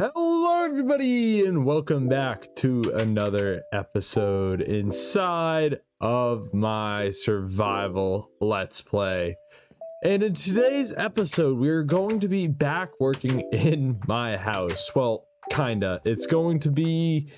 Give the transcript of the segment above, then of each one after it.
Hello, everybody, and welcome back to another episode inside of my survival Let's Play. And in today's episode, we're going to be back working in my house. Well, kinda. It's going to be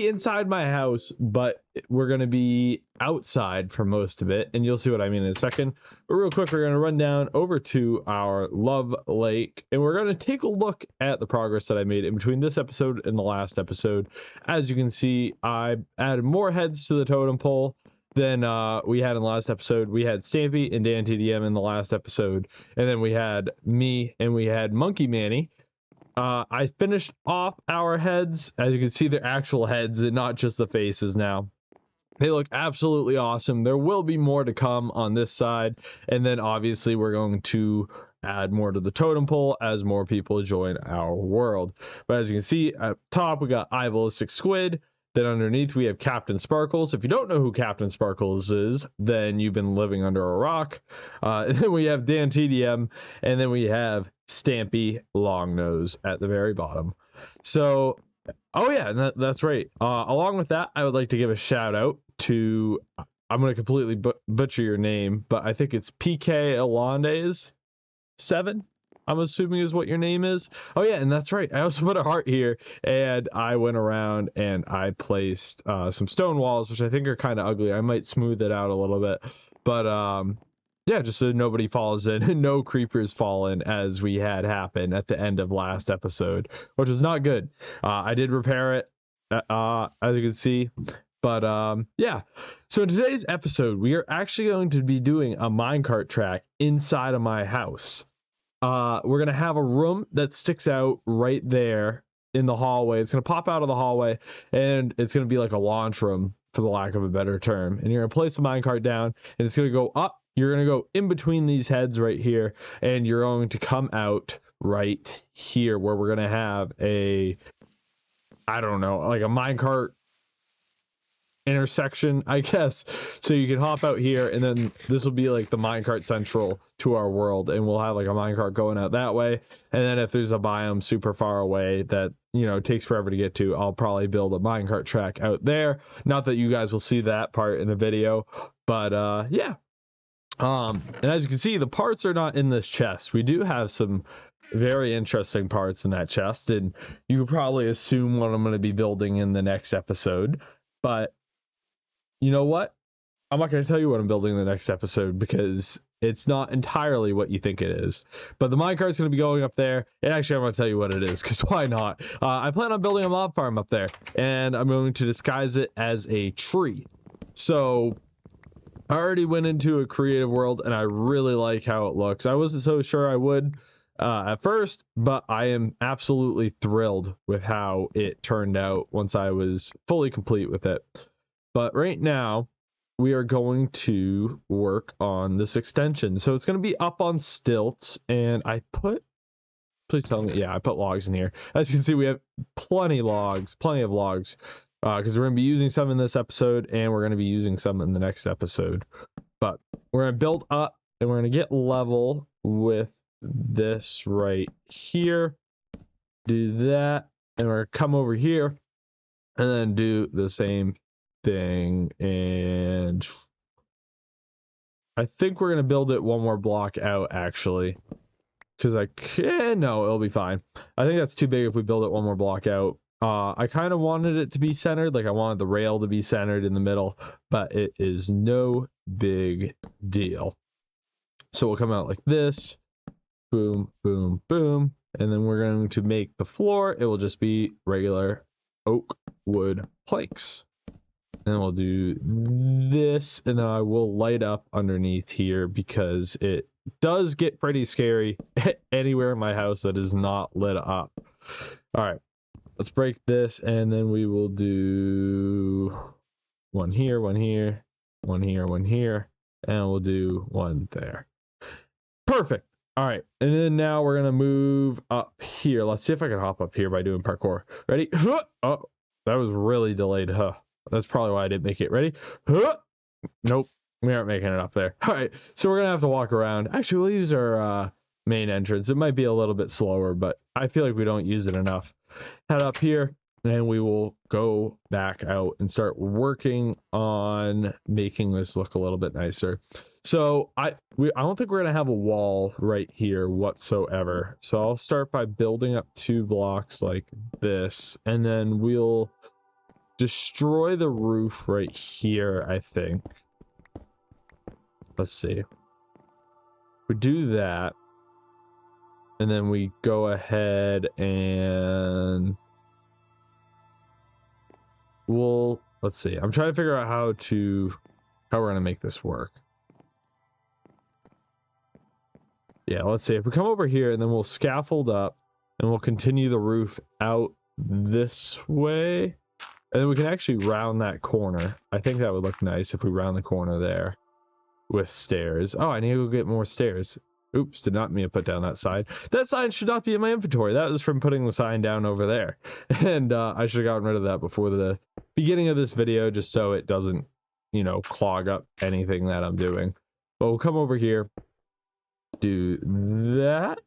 inside my house, but we're going to be outside for most of it, and you'll see what I mean in a second. But real quick, we're going to run down over to our love lake, and we're going to take a look at the progress that I made in between this episode and the last episode. As you can see, I added more heads to the totem pole than we had in the last episode. We had Stampy and Dan TDM in the last episode, and then we had me and we had Monkey Manny. I finished off our heads. As you can see, they're actual heads and not just the faces now. They look absolutely awesome. There will be more to come on this side, and then obviously we're going to add more to the totem pole as more people join our world. But as you can see, at top we got Ballistic Squid. Then underneath we have Captain Sparkles. If you don't know who Captain Sparkles is, then you've been living under a rock. And then we have Dan TDM, and then we have Stampy Longnose at the very bottom. So, oh yeah, that's right. Along with that, I would like to give a shout out to, I'm going to completely butcher your name, but I think it's PK Alondes 7. I'm assuming is what your name is. Oh yeah, and that's right. I also put a heart here, and I went around and I placed some stone walls, which I think are kind of ugly. I might smooth it out a little bit, but yeah, just so nobody falls in and no creepers fall in, as we had happen at the end of last episode, which was not good. I did repair it, as you can see. But yeah, so in today's episode, we are actually going to be doing a minecart track inside of my house. We're gonna have a room that sticks out right there in the hallway. It's gonna pop out of the hallway, and it's gonna be like a launch room, for the lack of a better term. And you're gonna place the minecart down, and it's gonna go up. You're gonna go in between these heads right here, and you're going to come out right here, where we're gonna have a, I don't know, like a minecart intersection, I guess. So you can hop out here, and then this will be like the minecart central to our world, and we'll have like a minecart going out that way. And then if there's a biome super far away that, you know, takes forever to get to, I'll probably build a minecart track out there. Not that you guys will see that part in the video, but yeah. And as you can see, the parts are not in this chest. We do have some very interesting parts in that chest, and you could probably assume what I'm going to be building in the next episode. But you know what? I'm not going to tell you what I'm building in the next episode, because it's not entirely what you think it is. But the minecart's going to be going up there, and actually I'm going to tell you what it is, because why not? I plan on building a mob farm up there, and I'm going to disguise it as a tree. So I already went into a creative world, and I really like how it looks. I wasn't so sure I would at first, but I am absolutely thrilled with how it turned out once I was fully complete with it. But right now, we are going to work on this extension. So it's going to be up on stilts, and please tell me, yeah, I put logs in here. As you can see, we have plenty of logs, because we're going to be using some in this episode, and we're going to be using some in the next episode. But we're going to build up, and we're going to get level with this right here. Do that, and we're going to come over here, and then do the same thing. And I think we're gonna build it one more block out, actually, because no, it'll be fine. I think that's too big if we build it one more block out. I kind of wanted it to be centered, like I wanted the rail to be centered in the middle, but it is no big deal. So we'll come out like this, boom, boom, boom, and then we're going to make the floor. It will just be regular oak wood planks. And we'll do this, and then I will light up underneath here, because it does get pretty scary anywhere in my house that is not lit up. All right, let's break this, and then we will do one here, one here, one here, one here, and we'll do one there. Perfect. All right, and then now we're gonna move up here. Let's see if I can hop up here by doing parkour. Ready? Oh, that was really delayed. That's probably why I didn't make it. Ready? Nope, we aren't making it up there. All right, so we're gonna have to walk around. Actually, we'll use our main entrance. It might be a little bit slower, but I feel like we don't use it enough. head up here and we will go back out and start working on making this look a little bit nicer. So I don't think we're gonna have a wall right here whatsoever. So I'll start by building up 2 blocks like this, and then we'll destroy the roof right here, I think. Let's see. We do that, and then we go ahead and let's see. I'm trying to figure out how we're gonna make this work. Yeah, let's see. If we come over here and then we'll scaffold up and we'll continue the roof out this way, and then we can actually round that corner. I think that would look nice if we round the corner there with stairs. Oh, I need to go get more stairs. Oops, did not mean to put down that sign. That sign should not be in my inventory. That was from putting the sign down over there. And I should have gotten rid of that before the beginning of this video, just so it doesn't, you know, clog up anything that I'm doing. But we'll come over here, do that,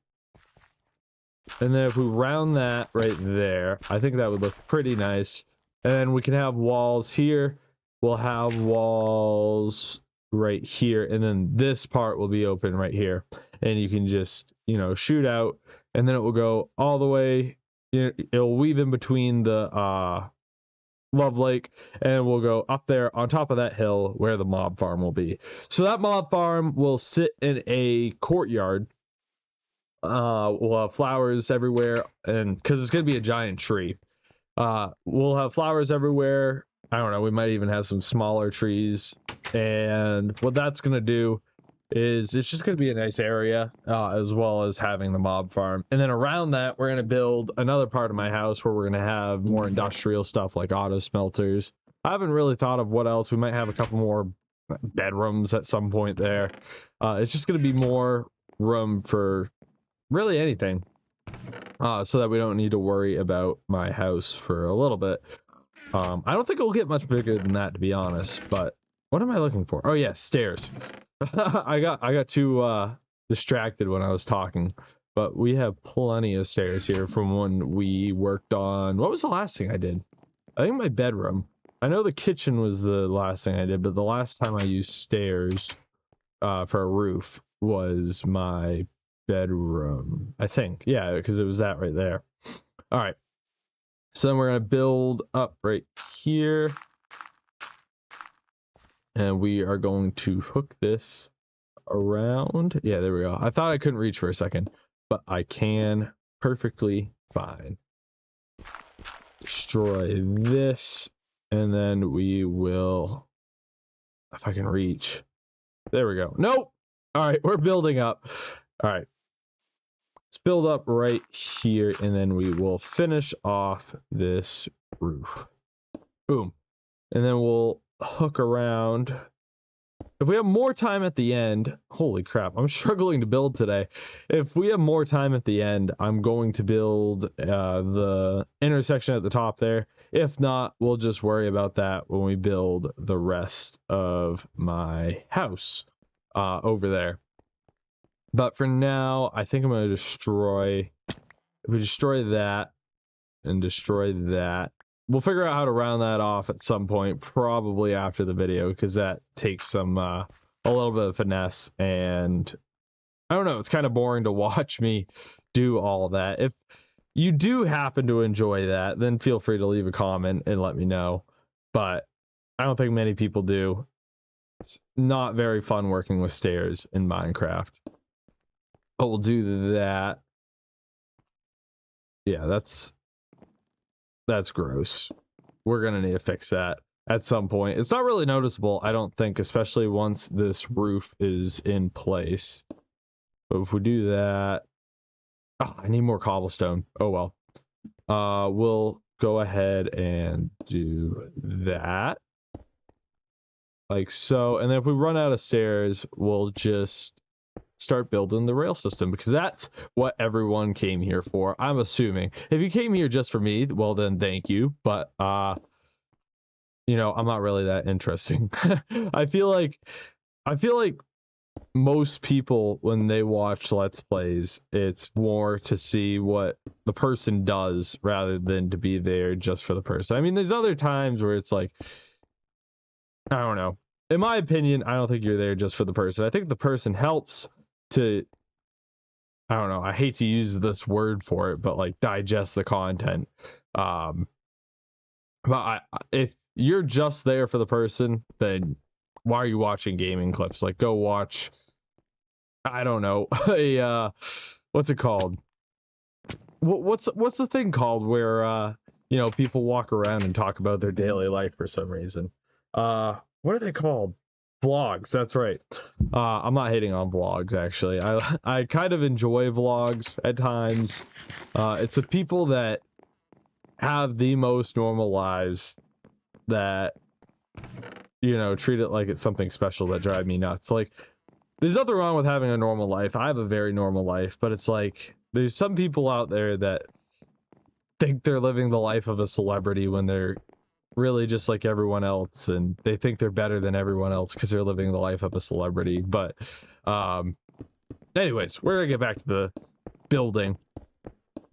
and then if we round that right there, I think that would look pretty nice. And then we can have walls here, we'll have walls right here, and then this part will be open right here, and you can just, you know, shoot out, and then it will go all the way, you know, it'll weave in between the Love Lake, and we'll go up there on top of that hill where the mob farm will be. So that mob farm will sit in a courtyard. We'll have flowers everywhere, and because it's gonna be a giant tree, we'll have flowers everywhere. I don't know, we might even have some smaller trees, and what that's gonna do is it's just going to be a nice area, as well as having the mob farm. And then around that, we're going to build another part of my house where we're going to have more industrial stuff like auto smelters. I haven't really thought of what else. We might have a couple more bedrooms at some point there. It's just going to be more room for really anything, so that we don't need to worry about my house for a little bit. I don't think it'll get much bigger than that, to be honest, but what am I looking for? Oh yeah, stairs. I got too distracted when I was talking, but we have plenty of stairs here from when we worked on, what was the last thing I did? I think my bedroom. I know the kitchen was the last thing I did, but the last time I used stairs for a roof was my bedroom, I think. Yeah, because it was that right there. All right, so then we're gonna build up right here. And we are going to hook this around. Yeah, there we go. I thought I couldn't reach for a second, but I can perfectly fine. Destroy this, and then we will, if I can reach. There we go. Nope. All right, we're building up. All right. Let's build up right here, and then we will finish off this roof. Boom. And then we'll hook around. If we have more time at the end, holy crap, I'm struggling to build today. If we have more time at the end, I'm going to build the intersection at the top there. If not, we'll just worry about that when we build the rest of my house over there. But for now, I think I'm going to destroy, if we destroy that and destroy that, we'll figure out how to round that off at some point, probably after the video, because that takes some a little bit of finesse, and I don't know, it's kind of boring to watch me do all of that. If you do happen to enjoy that, then feel free to leave a comment and let me know, but I don't think many people do. It's not very fun working with stairs in Minecraft, but we'll do that. Yeah, that's gross. We're gonna need to fix that at some point. It's not really noticeable, I don't think, especially once this roof is in place. But if we do that, oh, I need more cobblestone. Oh well. We'll go ahead and do that like so, and then if we run out of stairs, we'll just start building the rail system, because that's what everyone came here for, I'm assuming. If you came here just for me, well then thank you, but you know, I'm not really that interesting. I feel like most people, when they watch Let's Plays, it's more to see what the person does rather than to be there just for the person. I mean, there's other times where it's like, I don't know. In my opinion, I don't think you're there just for the person. I think the person helps to, I don't know, I hate to use this word for it, but like digest the content. But if you're just there for the person, then why are you watching gaming clips? Like, go watch, I don't know, a what's it called? What's the thing called where you know, people walk around and talk about their daily life for some reason? What are they called? Vlogs. That's right. I'm not hating on vlogs actually. I kind of enjoy vlogs at times. It's the people that have the most normal lives that, you know, treat it like it's something special that drive me nuts. Like, there's nothing wrong with having a normal life. I have a very normal life, but it's like there's some people out there that think they're living the life of a celebrity when they're really just like everyone else, and they think they're better than everyone else because they're living the life of a celebrity. But anyways, we're gonna get back to the building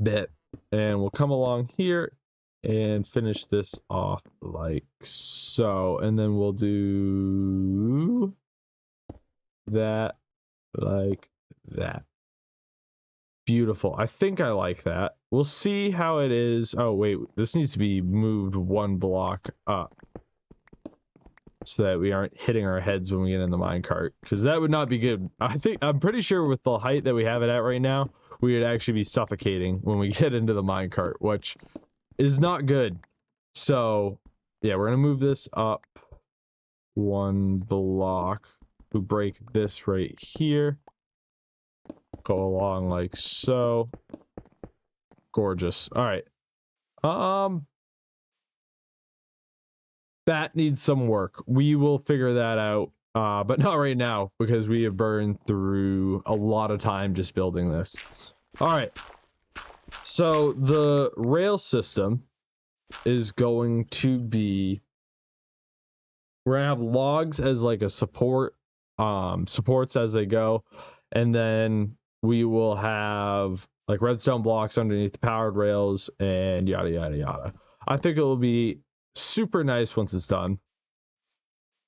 bit, and we'll come along here and finish this off like so, and then we'll do that like that. Beautiful. I think I like that. We'll see how it is. Oh wait, this needs to be moved one block up so that we aren't hitting our heads when we get in the minecart, because that would not be good. I'm pretty sure with the height that we have it at right now, we would actually be suffocating when we get into the minecart, which is not good. So yeah, we're gonna move this up one block. We break this right here. Go along like so. Gorgeous. All right. That needs some work. We will figure that out, but not right now because we have burned through a lot of time just building this. All right. So the rail system is going to be, we're gonna have logs as like a support, supports as they go, and then we will have like redstone blocks underneath the powered rails and yada yada yada. I think it will be super nice once it's done.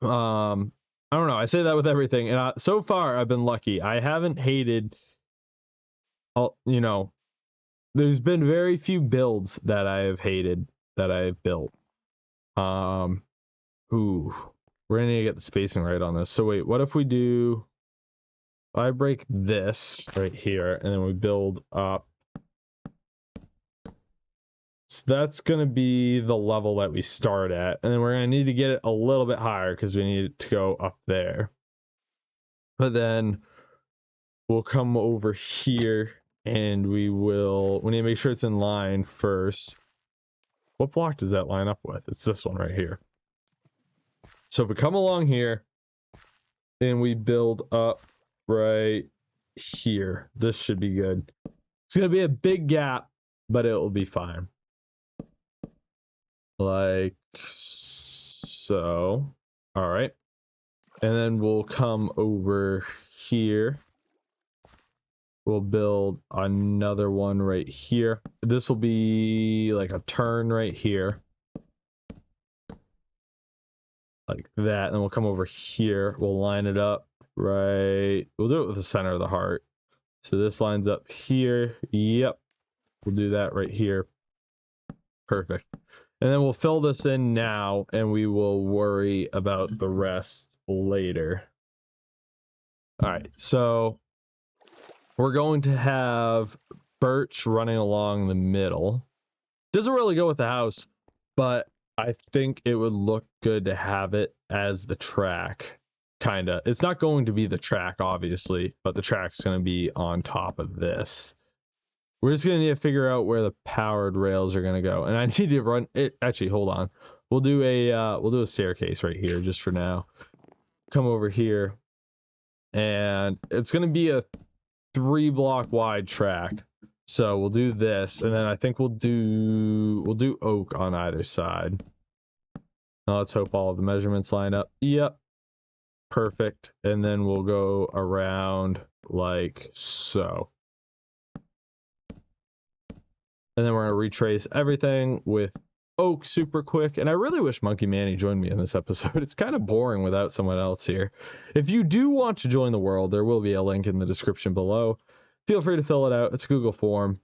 I don't know, I say that with everything, and so far I've been lucky. I haven't hated, you know, there's been very few builds that I have hated that I've built. Ooh, we're gonna need to get the spacing right on this. So wait, what if we do, if I break this right here and then we build up? So that's going to be the level that we start at. And then we're going to need to get it a little bit higher because we need it to go up there. But then we'll come over here and we need to make sure it's in line first. What block does that line up with? It's this one right here. So if we come along here and we build up right here, this should be good. It's going to be a big gap, but it will be fine. Like so. All right. And then we'll come over here. We'll build another one right here. This will be like a turn right here. Like that. And then we'll come over here. We'll line it up right. We'll do it with the center of the heart. So this lines up here. Yep. We'll do that right here. Perfect. And then we'll fill this in now, and we will worry about the rest later. All right, so we're going to have birch running along the middle. Doesn't really go with the house, but I think it would look good to have it as the track, kinda. It's not going to be the track, obviously, but the track's going to be on top of this. We're just gonna need to figure out where the powered rails are gonna go, and I need to run it. Actually, hold on. We'll do a staircase right here just for now. Come over here, and it's gonna be a 3-block wide track. So we'll do this, and then I think we'll do oak on either side. Now let's hope all of the measurements line up. Yep. perfect, and then we'll go around like so. And then we're going to retrace everything with oak super quick. And I really wish Monkey Manny joined me in this episode. It's kind of boring without someone else here. If you do want to join the world, there will be a link in the description below. Feel free to fill it out. It's a Google form.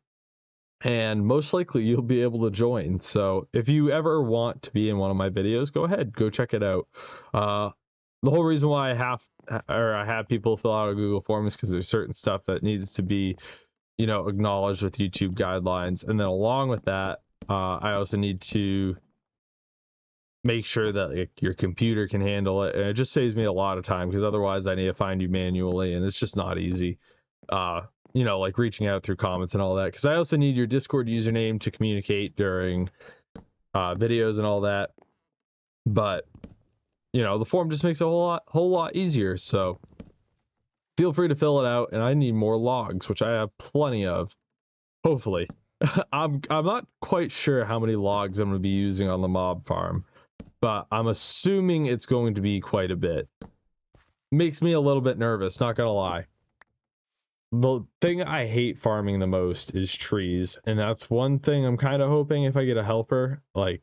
And most likely you'll be able to join. So if you ever want to be in one of my videos, go ahead, go check it out. The whole reason why I have people fill out a Google form is because there's certain stuff that needs to be, you know, acknowledged with YouTube guidelines. And then along with that, I also need to make sure that like, your computer can handle it. And it just saves me a lot of time because otherwise I need to find you manually and it's just not easy. You know, like reaching out through comments and all that. Because I also need your Discord username to communicate during videos and all that. But, you know, the form just makes it a whole lot easier. So feel free to fill it out. And I need more logs, which I have plenty of. Hopefully. I'm not quite sure how many logs I'm going to be using on the mob farm, but I'm assuming it's going to be quite a bit. Makes me a little bit nervous, not gonna lie. The thing I hate farming the most is trees, and that's one thing I'm kind of hoping if I get a helper, like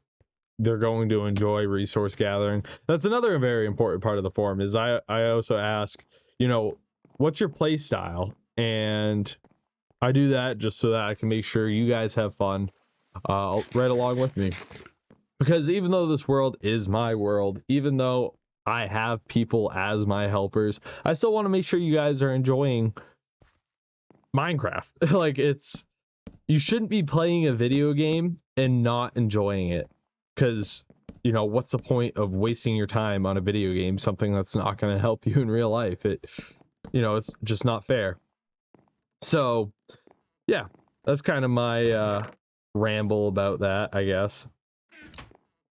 they're going to enjoy resource gathering. That's another very important part of the forum is I also ask, you know, what's your play style? And I do that just so that I can make sure you guys have fun right along with me. Because even though this world is my world, even though I have people as my helpers, I still want to make sure you guys are enjoying Minecraft. Like you shouldn't be playing a video game and not enjoying it. Because, you know, what's the point of wasting your time on a video game, something that's not going to help you in real life? You know, it's just not fair. So, yeah, that's kind of my ramble about that, I guess.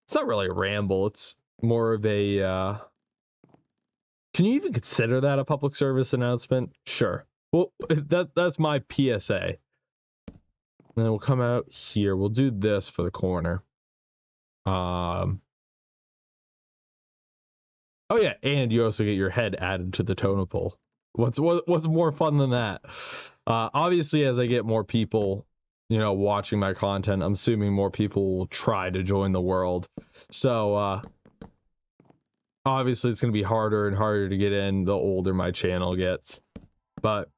It's not really a ramble. It's more of a... Can you even consider that a public service announcement? Sure. Well, that's my PSA. And then we'll come out here. We'll do this for the corner. Oh, yeah, and you also get your head added to the totem pole. What's more fun than that? Obviously, as I get more people, you know, watching my content, I'm assuming more people will try to join the world. So, obviously, it's going to be harder and harder to get in the older my channel gets. But,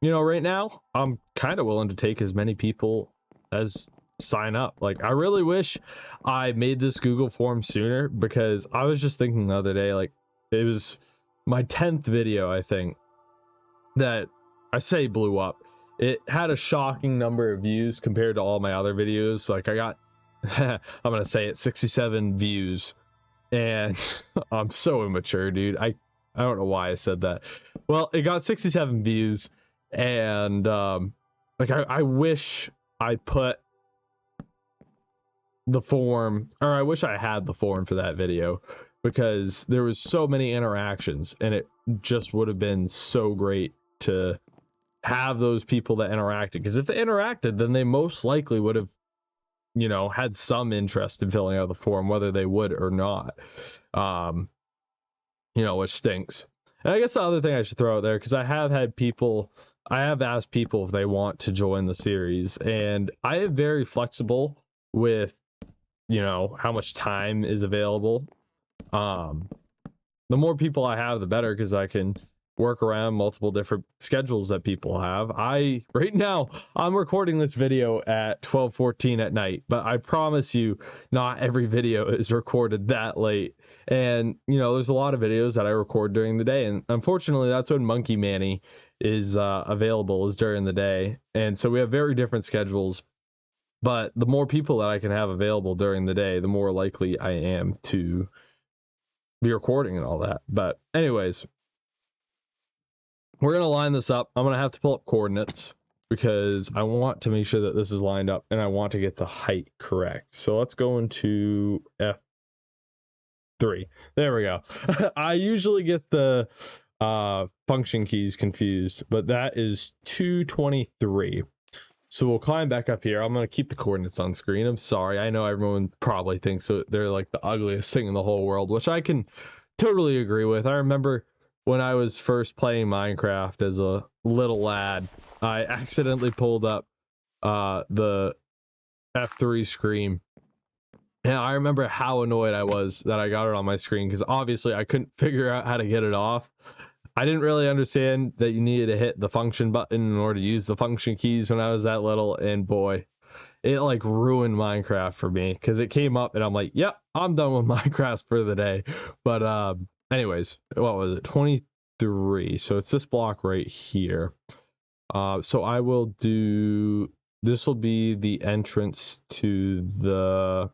you know, right now, I'm kind of willing to take as many people as sign up. Like, I really wish I made this Google form sooner, because I was just thinking the other day, like, it was my 10th video, I think, that I say blew up. It had a shocking number of views compared to all my other videos. Like, I got, I'm going to say it, 67 views. And I'm so immature, dude. I don't know why I said that. Well, it got 67 views. And, like, I wish I put the form, or I wish I had the form for that video, because there was so many interactions, and it just would have been so great to have those people that interacted, because if they interacted, then they most likely would have, you know, had some interest in filling out the form, whether they would or not. You know, which stinks. And I guess the other thing I should throw out there, because I have asked people if they want to join the series, and I am very flexible with, you know, how much time is available. The more people I have, the better, because I can work around multiple different schedules that people have. Right now, I'm recording this video at 12:14 at night, but I promise you, not every video is recorded that late. And, you know, there's a lot of videos that I record during the day, and unfortunately, that's when Monkey Manny is available, is during the day. And so we have very different schedules. But the more people that I can have available during the day, the more likely I am to be recording and all that. But anyways, we're going to line this up. I'm going to have to pull up coordinates, because I want to make sure that this is lined up, and I want to get the height correct. So let's go into F3. There we go. I usually get the function keys confused, but that is 223. So we'll climb back up here. I'm going to keep the coordinates on screen. I'm sorry. I know everyone probably thinks they're like the ugliest thing in the whole world, which I can totally agree with. I remember when I was first playing Minecraft as a little lad, I accidentally pulled up the F3 screen. And I remember how annoyed I was that I got it on my screen, because obviously I couldn't figure out how to get it off. I didn't really understand that you needed to hit the function button in order to use the function keys when I was that little, and boy, it like ruined Minecraft for me, because it came up and I'm like, yep, I'm done with Minecraft for the day. But anyways, what was it? 23. So it's this block right here. So I will do, this will be the entrance to the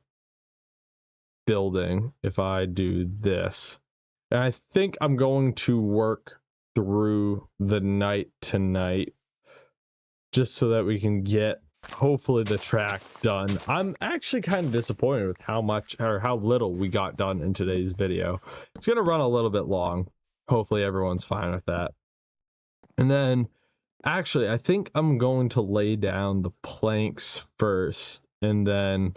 building if I do this. And I think I'm going to work through the night tonight, just so that we can get hopefully the track done. I'm actually kind of disappointed with how much or how little we got done in today's video. It's gonna run a little bit long. Hopefully everyone's fine with that. And then actually I think I'm going to lay down the planks first, and then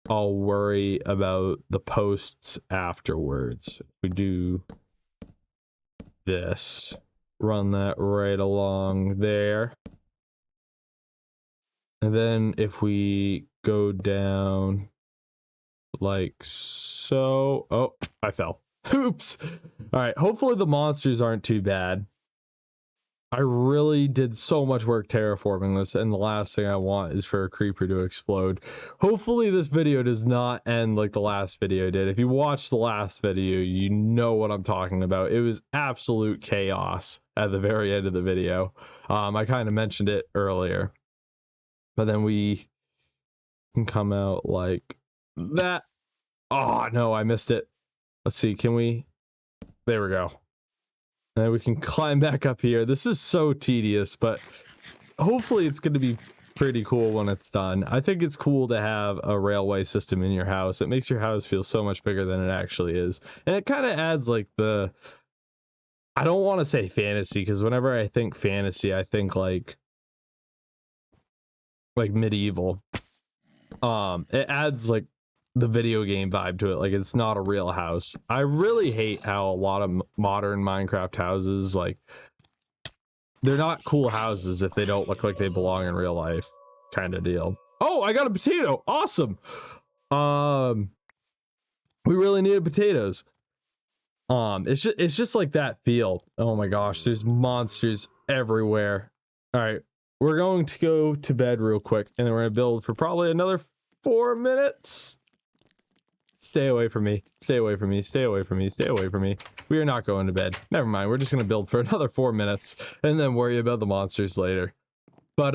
I'll worry about the posts afterwards. We do this, run that right along there. And then if we go down like so, oh, I fell. Oops. All right, hopefully the monsters aren't too bad. I really did so much work terraforming this, and the last thing I want is for a creeper to explode. Hopefully this video does not end like the last video did. If you watched the last video, you know what I'm talking about. It was absolute chaos at the very end of the video. I kind of mentioned it earlier. But then we can come out like that. Oh, no, I missed it. Let's see, can we? There we go. And then we can climb back up here. This is so tedious, but hopefully it's going to be pretty cool when it's done. I think it's cool to have a railway system in your house. It makes your house feel so much bigger than it actually is. And it kind of adds like the, I don't want to say fantasy, because whenever I think fantasy, I think like medieval. It adds like the video game vibe to it, like it's not a real house. I really hate how a lot of modern Minecraft houses, like, they're not cool houses if they don't look like they belong in real life, kind of deal. Oh, I got a potato. Awesome. We really needed potatoes. It's just like that feel. Oh my gosh, there's monsters everywhere. All right, we're going to go to bed real quick, and then we're gonna build for probably another 4 minutes. Stay away from me. Stay away from me. Stay away from me. Stay away from me. We are not going to bed. Never mind. We're just gonna build for another 4 minutes, and then worry about the monsters later. But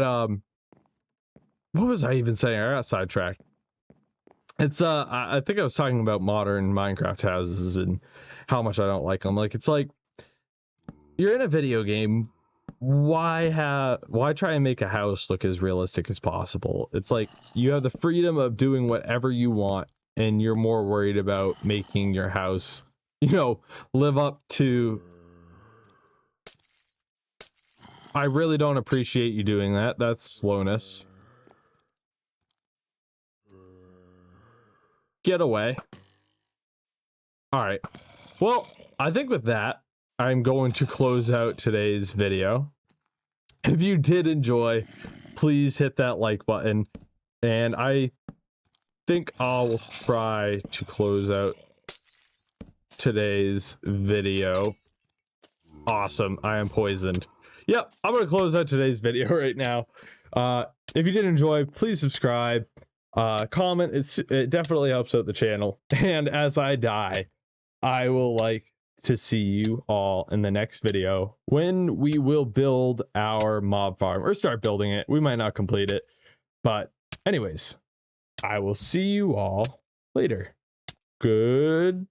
what was I even saying? I got sidetracked. It's I think I was talking about modern Minecraft houses and how much I don't like them. Like, it's like, you're in a video game, why try and make a house look as realistic as possible? It's like you have the freedom of doing whatever you want, and you're more worried about making your house, you know, live up to. I really don't appreciate you doing that. That's slowness. Get away. All right. Well, I think with that, I'm going to close out today's video. If you did enjoy, please hit that like button. And I think I'll try to close out today's video. Awesome. I am poisoned. Yep, I'm going to close out today's video right now. If you did enjoy, please subscribe. Comment. It definitely helps out the channel. And as I die, I will like to see you all in the next video, when we will build our mob farm, or start building it. We might not complete it, but anyways, I will see you all later. Good